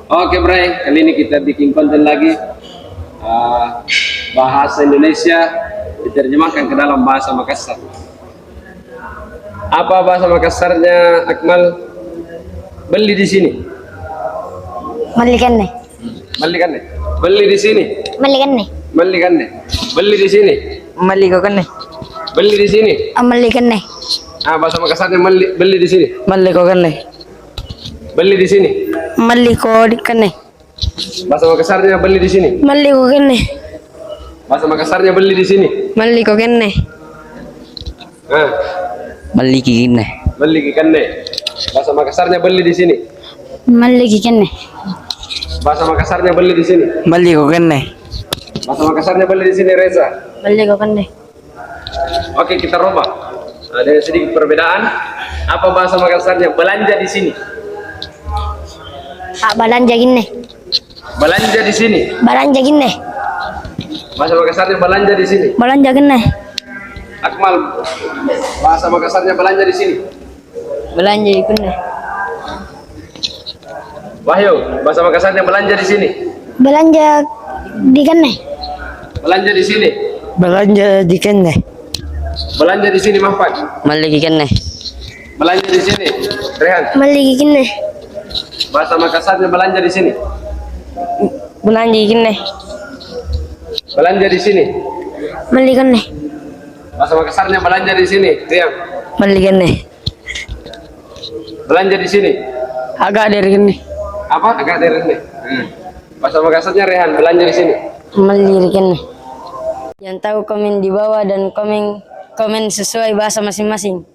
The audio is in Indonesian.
Oke Bray, kali ini kita bikin konten lagi bahasa Indonesia diterjemahkan ke dalam bahasa Makassar. Apa bahasa Makassarnya, Akmal? Beli di sini. Malikan nih. Beli kan nih? Beli di sini. Malikan nih. Beli kan nih? Beli di sini. Malikokan nih. Beli di sini. Malikan nih. Bahasa Makassarnya beli di sini. Malikokan nih. Beli di sini. Malikokan nih. Bahasa Makassarnya beli di sini. Malikokan nih. Bahasa Makassarnya beli di sini. Malikokan nih. Malikikin nih. Beli ikan nih. Bahasa Makassarnya beli di sini. Malikan nih. Bahasa Makassarnya beli di sini. Malikokan nih. Bahasa Makassarnya beli di sini, Reza. Malikokan nih. Oke, kita rubah. Ada sedikit perbedaan. Apa bahasa Makassarnya belanja di sini? Belanja gini. Belanja di sini. Belanja gini. Bahasa Makassarnya belanja di sini. Belanja gini. Akmal, bahasa Makassarnya belanja di sini. Belanja gini. Wahyu, bahasa Makassarnya belanja di sini. Belanja di gini. Belanja di sini. Belanja dikan nih. Belanja di sini, Mahfad. Malikikan nih. Belanja di sini, Rehan. Malikan nih. Bahasa Makassarnya belanja di sini. Belanja nih. Belanja di sini. Malikan nih. Bahasa Makassarnya belanja di sini, Rian. Malikan nih. Belanja di sini. Agak dari nih. Apa? Agak dari sini. Bahasa Makassarnya Rehan, belanja di sini. Melirikan nih. Yang tahu komen di bawah dan komen sesuai bahasa masing-masing.